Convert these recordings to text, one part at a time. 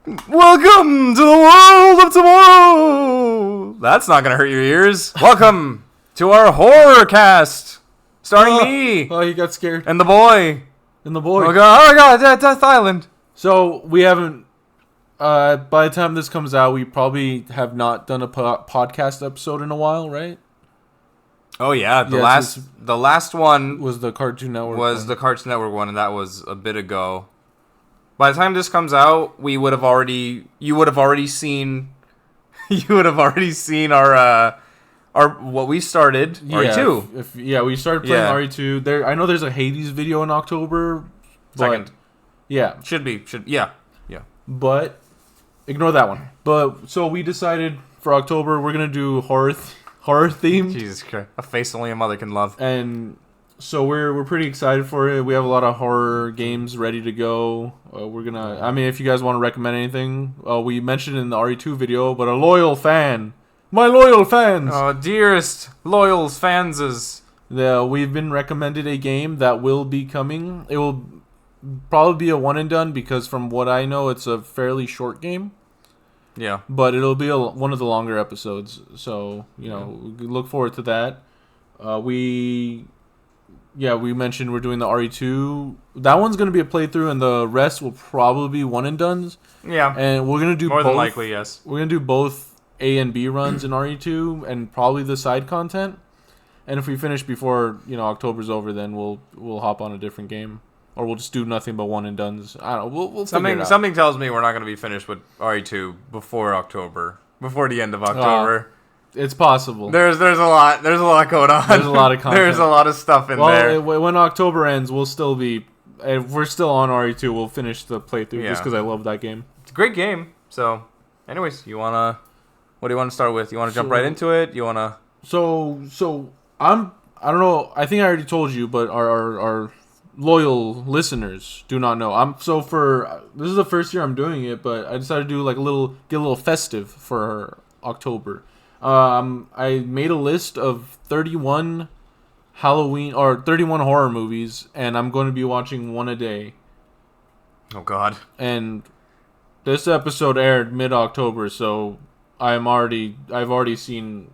Welcome to the world of tomorrow. That's not gonna hurt your ears. Welcome to our horror cast, starring me Oh, you got scared. and the boy. And the boy. Oh god, Death Island. So we haven't. By the time this comes out, we probably have not done a podcast episode in a while, right? Oh yeah, the Yes, last one Was the Cartoon Network? was one. the Cartoon Network one, and that was a bit ago. By the time this comes out, you would have already seen our what we started, RE2. We started playing Yeah. RE2. There, I know there's a Hades video in October. But, Second. Yeah, Yeah. but ignore that one. But so we decided for October we're gonna do horror themed. Jesus Christ. A face only a mother can love. And so we're pretty excited for it. We have a lot of horror games ready to go. I mean, if you guys want to recommend anything, we mentioned in the RE2 video, but my loyal fans, Oh, dearest loyal fanses. we've been recommended a game that will be coming. It will probably be a one and done because from what I know, it's a fairly short game. Yeah. But it'll be one of the longer episodes. So, look forward to that. We mentioned we're doing the RE2. That one's going to be a playthrough, and the rest will probably be one and dones. Yeah. And we're going to do More both. than likely, yes. We're going to do both A and B runs in RE2, and probably the side content. And if we finish before October's over, then we'll hop on a different game, or we'll just do nothing but one and dones. I don't know. We'll figure it out. Something tells me we're not going to be finished with RE2 before October, before the end of October. It's possible. There's a lot going on. There's a lot of content. There's a lot of stuff in there. When October ends, we'll still be. If we're still on RE2, we'll finish the playthrough just because I love that game. It's a great game. So, anyways, what do you want to start with? You want to jump right into it? You want to? So I don't know. I think I already told you, but our loyal listeners do not know. This is the first year I'm doing it, but I decided to do get a little festive for October. I made a list of 31 Halloween or 31 horror movies, and I'm going to be watching one a day. Oh God! And this episode aired mid-October, so I've already seen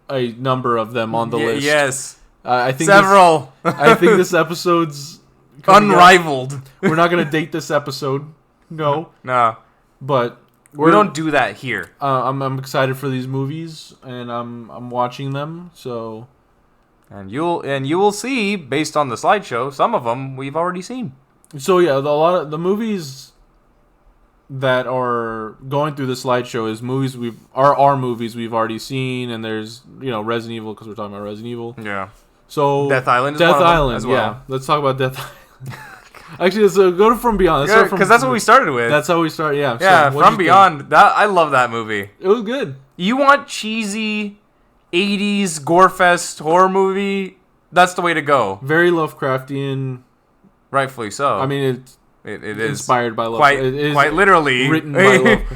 a number of them on the list. Yes, I think several. I think this episode's unrivaled. We're not gonna date this episode, no. No, But we don't do that here. I'm excited for these movies, and I'm watching them. So, And you will see based on the slideshow. Some of them we've already seen. a lot of the movies that are going through the slideshow is movies are movies we've already seen, and there's Resident Evil because we're talking about Resident Evil. Yeah. So Death Island is Death one of them Island, as well. yeah. Let's talk about Death Island. Actually, let's go to From Beyond. Because that's what we started with. That's how we start. Yeah. Yeah, So, what'd From you Beyond. That I love that movie. think? It was good. You want cheesy 80s gorefest horror movie? That's the way to go. Very Lovecraftian. Rightfully so. I mean, it is inspired by Lovecraft. quite literally written by Lovecraft.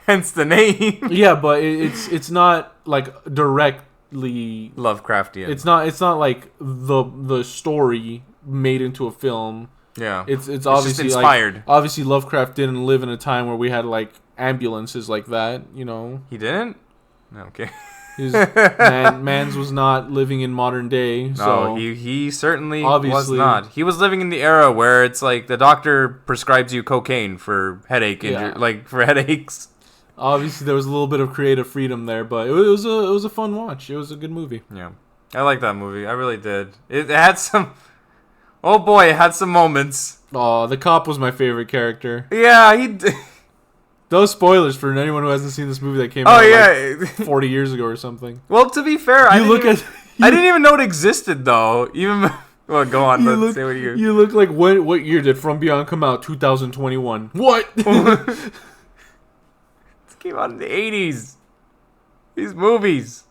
hence the name. Yeah, but it's not like directly. Lovecraftian. It's not like the story made into a film. yeah. It's just obviously inspired. Obviously, Lovecraft didn't live in a time where we had ambulances like that. He didn't? Okay. Mans was not living in modern day. No, So he certainly was Obviously. not. He was living in the era where it's like the doctor prescribes you cocaine for headache for headaches. obviously there was a little bit of creative freedom there, but it was a fun watch. It was a good movie. Yeah. I like that movie. I really did. It had some oh boy, it had some moments. Oh, the cop was my favorite character. Yeah, he did. Those spoilers for anyone who hasn't seen this movie that came Oh out yeah. 40 years ago or something. Well, to be fair, I You didn't even know it existed though. Even well, go on. Let's say what you look like what year did From Beyond come out? 2021. What? It came out in the 80s. These movies,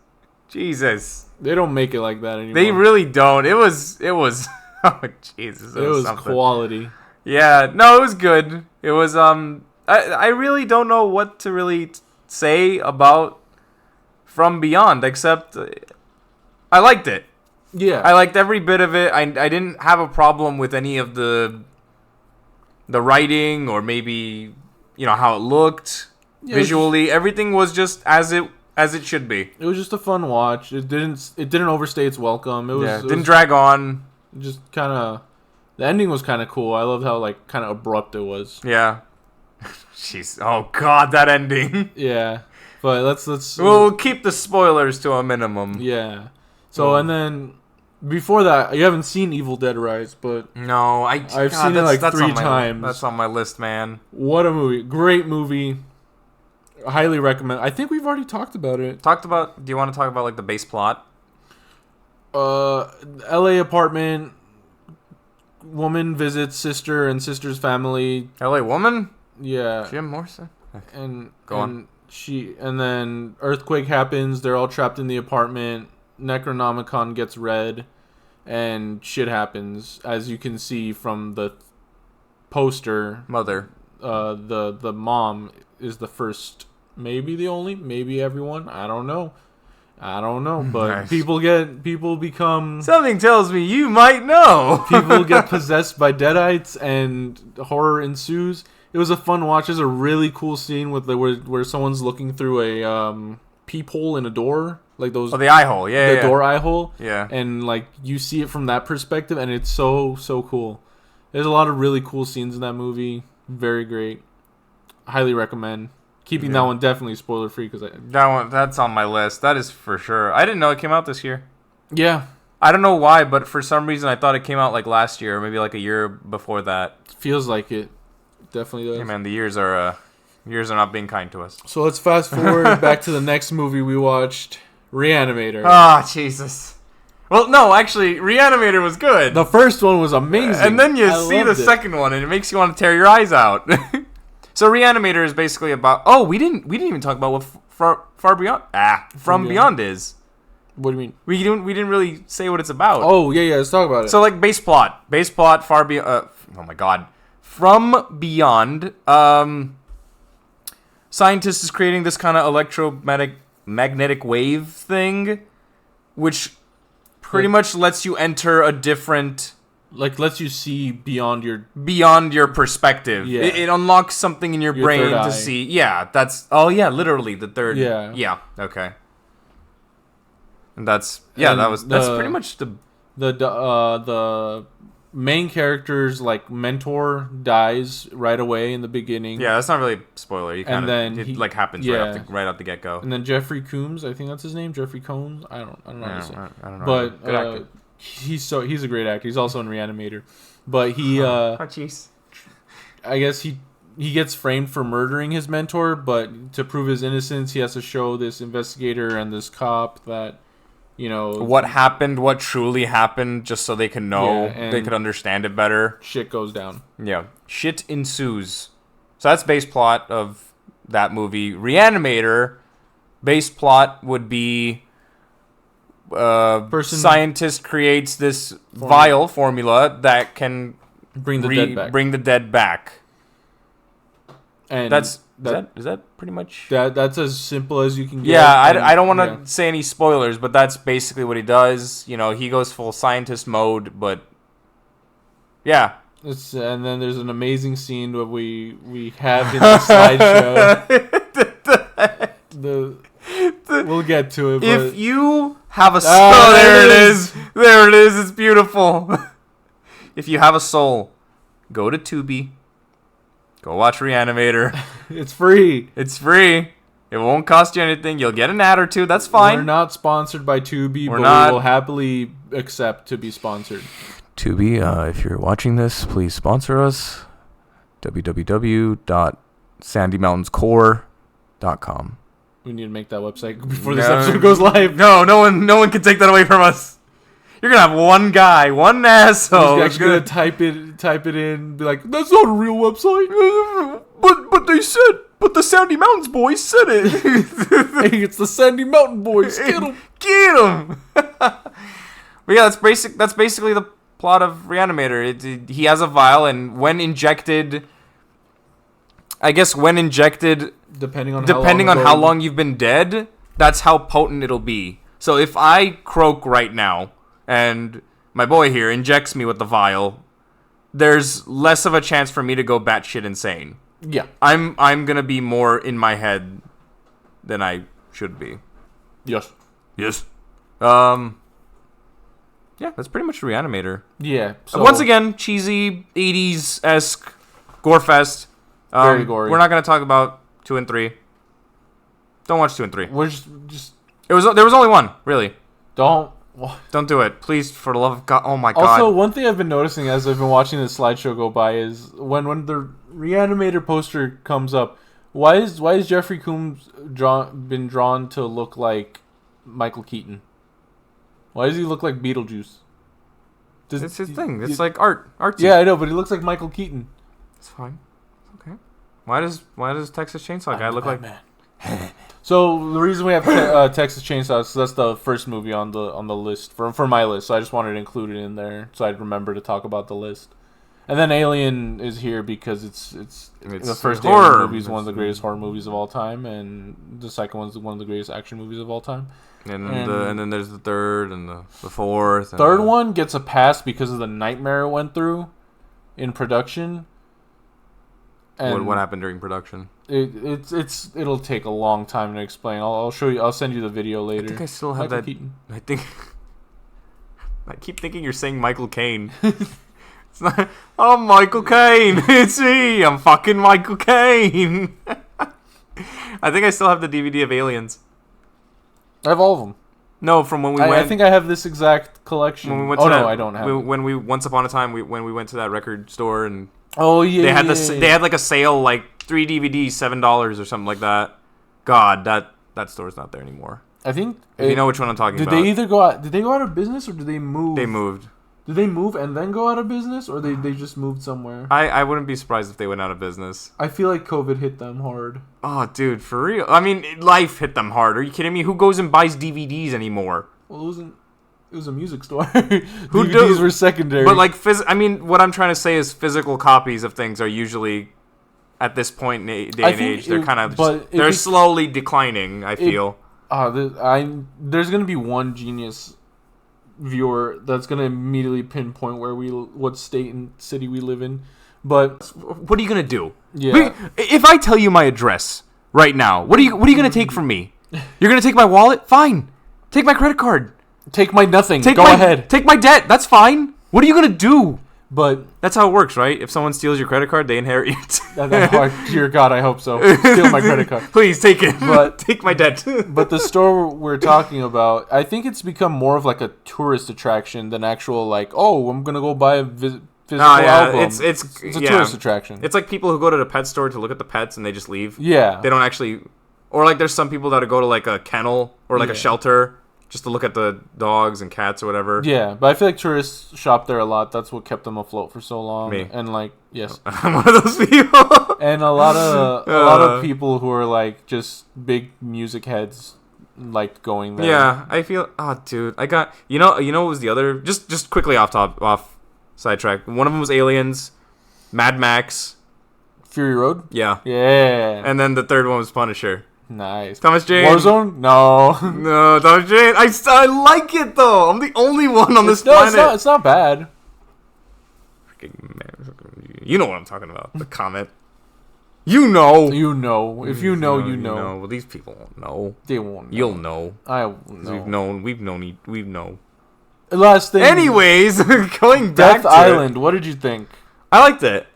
Jesus, They don't make it like that anymore. they really don't. It was. Oh Jesus, It was something. quality. Yeah, no, it was good. It was I really don't know what to really say about From Beyond except I liked it. Yeah. I liked every bit of it. I didn't have a problem with any of the the writing or maybe how it looked visually. Everything was just as it should be. It was just a fun watch. It didn't overstay its welcome. It didn't drag on. Just kind of, the ending was kind of cool. I loved how like kind of abrupt it was. Yeah. Jeez. Oh God, that ending. Yeah. But let's we'll keep the spoilers to a minimum. Yeah. So and then before that, you haven't seen Evil Dead Rise, but no, I've seen it like 3 times. That's on my list, man. What a movie! Great movie. Highly recommend. I think we've already talked about it. Do you want to talk about like the base plot? L.A. apartment. Woman visits sister and sister's family. L.A. woman? Yeah. Jim Morrison. And Go on. And then earthquake happens. They're all trapped in the apartment. Necronomicon gets read, and shit happens, as you can see from the poster. Mother. The mom is the first, maybe the only, maybe everyone. I don't know, but Nice. people become. Something tells me you might know. People get possessed by deadites, and horror ensues. It was a fun watch. There's a really cool scene with where someone's looking through a peephole in a door, like those. Oh, the eye hole, yeah, the door eye hole, yeah, and like you see it from that perspective, and it's so cool. There's a lot of really cool scenes in that movie. Very great. Highly recommend. Keeping that one definitely spoiler free because that's on my list. That is for sure. I didn't know it came out this year. Yeah, I don't know why, but for some reason I thought it came out like last year, or maybe like a year before that. feels like it. Definitely does. Hey man, the years are not being kind to us. So let's fast forward back to the next movie we watched, Reanimator. Ah, Jesus. Well, no, actually, Reanimator was good. The first one was amazing. And then you I see the loved it. second one, and it makes you want to tear your eyes out. So Reanimator is basically about. Oh, we didn't even talk about what Far Beyond. From Beyond is. What do you mean? We didn't really say what it's about. Oh yeah, let's talk about it. So like base plot, Far Beyond. Oh my God, From Beyond. Scientist is creating this kind of electromagnetic wave thing, which pretty much lets you enter a different. Like lets you see beyond your perspective. Yeah. It unlocks something in your brain third to eye. see. Yeah, that's. Oh yeah, literally the third. Yeah. Yeah. Okay. And that's And that's pretty much the main character's like mentor dies right away in the beginning. Yeah, that's not really a spoiler. You And then it he- like happens yeah. right off the get go. And then Jeffrey Combs, I think that's his name, Jeffrey Combs. I don't know how to say. I don't know. But Good actor. he's a great actor. He's also in Reanimator. But he Oh jeez. I guess he gets framed for murdering his mentor, but to prove his innocence, he has to show this investigator and this cop that, you know, What happened? What truly happened? Just so they can know, Yeah, and- they could understand it better. shit goes down. Yeah, shit ensues. So that's base plot of that movie. Reanimator, base plot would be scientist creates this vial formula that can Bring the dead back. bring the dead back. And Is that pretty much? that's as simple as you can get. Yeah, And- I don't want to yeah. say any spoilers, but that's basically what he does. You know, he goes full scientist mode, but yeah. And then there's an amazing scene where we have in the slideshow. We'll get to it. But If you have a soul, Ah, there it is. There it is. It's beautiful. If you have a soul, go to Tubi. Go watch Reanimator. it's free. It's free. It won't cost you anything. You'll get an ad or two. That's fine. We're not sponsored by Tubi, We're but not. we will happily accept to be sponsored. Tubi, if you're watching this, please sponsor us. www.sandymountainscore.com. We need to make that website before this episode goes live. No one can take that away from us. You're gonna have one guy, one asshole. He's actually gonna type it in, be like, "That's not a real website." But they said, but the Sandy Mountains boys said it. Hey, it's the Sandy Mountain Boys. Get 'em. Get him. But yeah, that's basically the plot of Reanimator. He has a vial, and when injected, Depending on how long you've been dead, that's how potent it'll be. So if I croak right now, and my boy here injects me with the vial, there's less of a chance for me to go batshit insane. Yeah. I'm gonna be more in my head than I should be. Yes. Yes. Yeah, that's pretty much Reanimator. Yeah. So Once again, cheesy 80s-esque gore fest. Very gory. We're not gonna talk about 2 and 3. Don't watch 2 and 3. we're just There was only one, really. don't. Don't do it, please, for the love of God. Oh my God. Also, one thing I've been noticing as I've been watching this slideshow go by is when the Reanimator poster comes up, why is Jeffrey Combs been drawn to look like Michael Keaton? Why does he look like Beetlejuice? It's his thing. It's like artsy. Yeah, I know, but he looks like Michael Keaton. It's fine. It's okay. Why does Texas Chainsaw Guy look like? So the reason we have Texas Chainsaw is that's the first movie on the list for my list. So I just wanted to include it in there so I'd remember to talk about the list. And then Alien is here because it's the first horror. Alien movie is one of the greatest horror movies of all time, and the second one's one of the greatest action movies of all time. And then there's the third and the fourth. And Third one gets a pass because of the nightmare it went through in production. And what happened during production? It'll take a long time to explain. I'll show you. I'll send you the video later. I think I still have Michael that. Keaton. I keep thinking you're saying Michael Caine. It's not. Oh, Michael Caine. It's me. I'm fucking Michael Caine. I think I still have the DVD of Aliens. I have all of them. No, from when we went. I think I have this exact collection. When we went oh to no, that, I don't have. it. When we once upon a time when we went to that record store and Oh yeah, they had yeah, they had like a sale, like 3 DVDs, $7 or something like that. God, that store's not there anymore. I think If you know which one I'm talking did about. they either go out? Did they go out of business or did they move? They moved. Did they move and then go out of business, or they just moved somewhere? I wouldn't be surprised if they went out of business. I feel like COVID hit them hard. Oh, dude, for real. I mean, life hit them hard. Are you kidding me? Who goes and buys DVDs anymore? Well, it was a music store. Who DVDs were secondary. But like, I mean, what I'm trying to say is physical copies of things are usually, at this point in day and age, they're kind of they're slowly declining. I feel. There's gonna be one genius viewer that's gonna immediately pinpoint what state and city we live in. But what are you gonna do? Yeah. If I tell you my address right now, what are you gonna take from me? You're gonna take my wallet? Fine. Take my credit card. Take my nothing. Go ahead. Take my debt. That's fine. What are you gonna do? But that's how it works, right? If someone steals your credit card, they inherit it. Dear God, I hope so. Steal my credit card. Please take it. But take my debt. But the store we're talking about, I think it's become more of like a tourist attraction than actual like, oh, I'm gonna go buy a physical album. It's a tourist attraction. It's like people who go to the pet store to look at the pets and they just leave. Yeah. They don't actually, or like there's some people that go to like a kennel or like a shelter just to look at the dogs and cats or whatever. Yeah, but I feel like tourists shop there a lot. That's what kept them afloat for so long. Me. And like, yes, I'm one of those people. And a lot of people who are like just big music heads liked going there. Yeah, I feel. Oh, dude, I got. You know what was the other? Just quickly off sidetrack. One of them was Aliens, Mad Max, Fury Road. Yeah. Yeah. And then the third one was Punisher. Nice. Thomas Jane. Warzone? No. No, Thomas Jane. I like it though. I'm the only one on this planet. It's not bad. You know what I'm talking about. The comment. You know. You know. If you know, you know. Well, these people won't know. They won't know. You'll know. I will know. We've known. Last thing. Anyways, going back Death Island. What did you think? I liked it.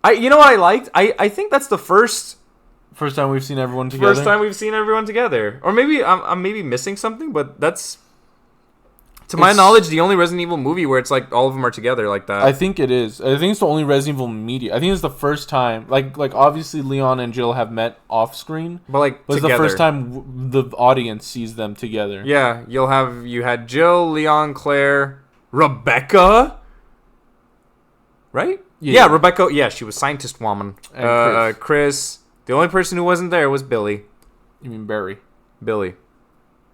You know what I liked? I think that's the first time we've seen everyone together. First time we've seen everyone together. Or maybe I'm maybe missing something, but that's, to my knowledge, the only Resident Evil movie where it's like all of them are together like that. I think it is. I think it's the only Resident Evil media. I think it's the first time. Like obviously Leon and Jill have met off screen, but it's the first time the audience sees them together. Yeah, you had Jill, Leon, Claire, Rebecca, right? Yeah, Rebecca. Yeah, she was scientist woman. And Chris. The only person who wasn't there was Billy. You mean Barry? Billy.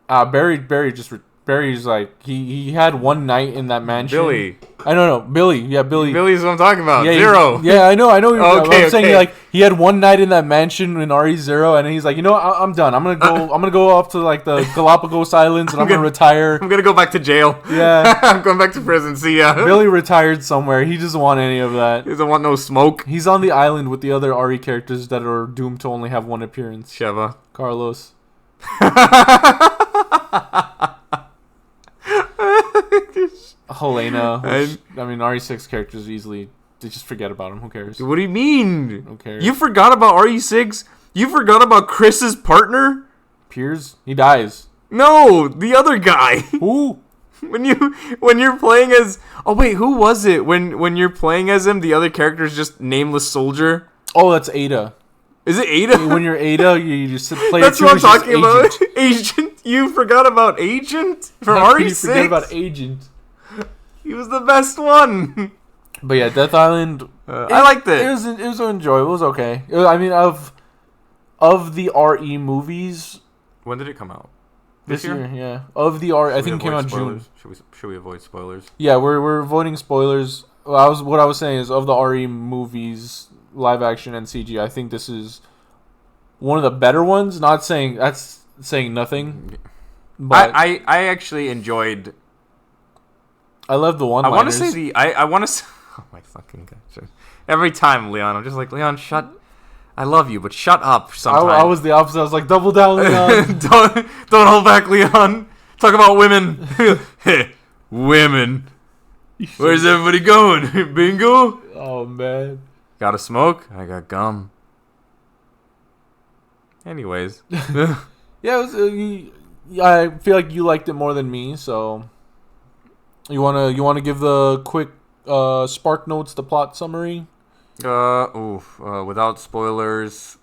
Barry just Barry's like he had one night in that mansion. Billy. I don't know. Billy. Yeah, Billy. Billy's what I'm talking about. Yeah, Zero. Yeah, I know. Okay, I'm saying okay. like he had one night in that mansion in RE0, and he's like, you know, I'm done. I'm gonna go up to like the Galapagos Islands, and I'm gonna retire. I'm gonna go back to jail. Yeah. I'm going back to prison. See ya. Billy retired somewhere. He doesn't want any of that. He doesn't want no smoke. He's on the island with the other RE characters that are doomed to only have one appearance. Sheva. Carlos. Helena. Which, I mean, RE6 characters easily. They just forget about him. Who cares? What do you mean? Who cares? You forgot about RE6? You forgot about Chris's partner? Piers? He dies. No, the other guy. Who? When you're playing as who was it? When you're playing as him, the other character is just nameless soldier. Oh, that's Ada. Is it Ada? When you're Ada, you just play. That's what I'm talking about. Agent. You forgot about Agent from How could RE6. you forget about Agent? He was the best one. But yeah, Death Island. I liked it. It was enjoyable. It was okay. I mean, of the RE movies When did it come out? this year, yeah. Of the RE, I think it came out June. Should we avoid spoilers? Yeah, we're avoiding spoilers. What I was saying is of the RE movies, live action and CG, I think this is one of the better ones. Not saying that's saying nothing. But I actually enjoyed. I love the one. I want to say I want to. Oh my fucking god! Every time, Leon, I'm just like, Leon, shut. I love you, but shut up. Sometimes I was the opposite. I was like, double down, Leon. don't hold back, Leon. Talk about women. Women. Where's everybody going? Bingo. Oh man. Got a smoke? I got gum. Anyways. Yeah, it was, I feel like you liked it more than me, so you wanna give the quick Spark Notes, the plot summary. Without spoilers.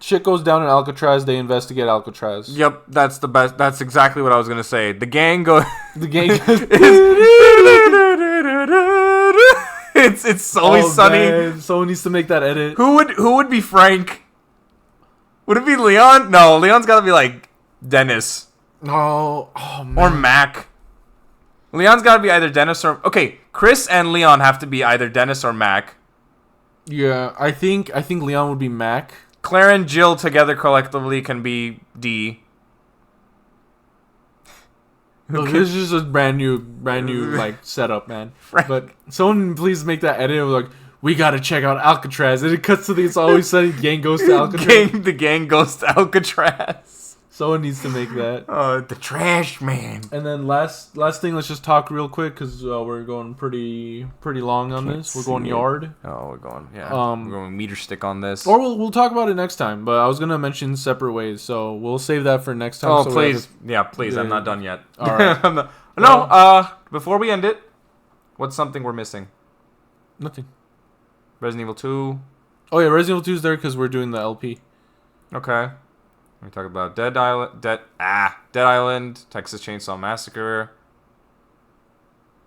Shit goes down in Alcatraz. They investigate Alcatraz. Yep, that's the best. That's exactly what I was gonna say. The gang goes. The gang. It's always sunny. Man. Someone needs to make that edit. Who would be Frank? Would it be Leon? No, Leon's gotta be like Dennis. No. Oh man. Or Mac. Leon's gotta be either Dennis or Chris and Leon have to be either Dennis or Mac. Yeah, I think Leon would be Mac. Claire and Jill together collectively can be D. No, this is a brand new like setup, man. Frank. But someone please make that edit of like, we gotta check out Alcatraz, and it cuts to the It's Always Sunny gang goes to Alcatraz. The gang goes to Alcatraz. Someone needs to make that. The trash man. And then last thing, let's just talk real quick because we're going pretty long on this. We're going yard. Oh, we're going we're going meter stick on this. Or we'll talk about it next time. But I was gonna mention separate ways, so we'll save that for next time. Oh, so please, please. I'm not done yet. All right. No. Before we end it, what's something we're missing? Nothing. Resident Evil 2. Oh yeah, Resident Evil 2 is there because we're doing the LP. Okay. We talk about Dead Island, Texas Chainsaw Massacre.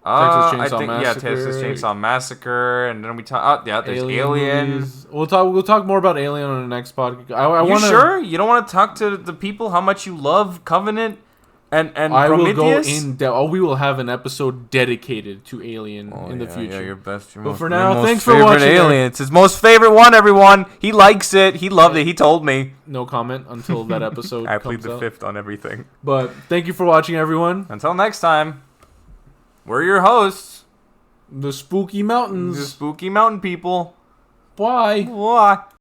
Texas Chainsaw Massacre. Yeah, Texas Chainsaw Massacre, and then we talk. There's Alien. Movies. We'll talk more about Alien on the next podcast. You sure you don't want to talk to the people how much you love Covenant and I Prometheus? will go in depth. We will have an episode dedicated to Alien in the future. Yeah, your best. But for now, thanks for watching. Alien. It's his most favorite one. Everyone, he likes it. He loved it. He told me. No comment until that episode. I plead comes the out. fifth on everything. But thank you for watching, everyone. Until next time, we're your hosts, The Spooky Mountains. the Spooky Mountain People. Bye. Bye.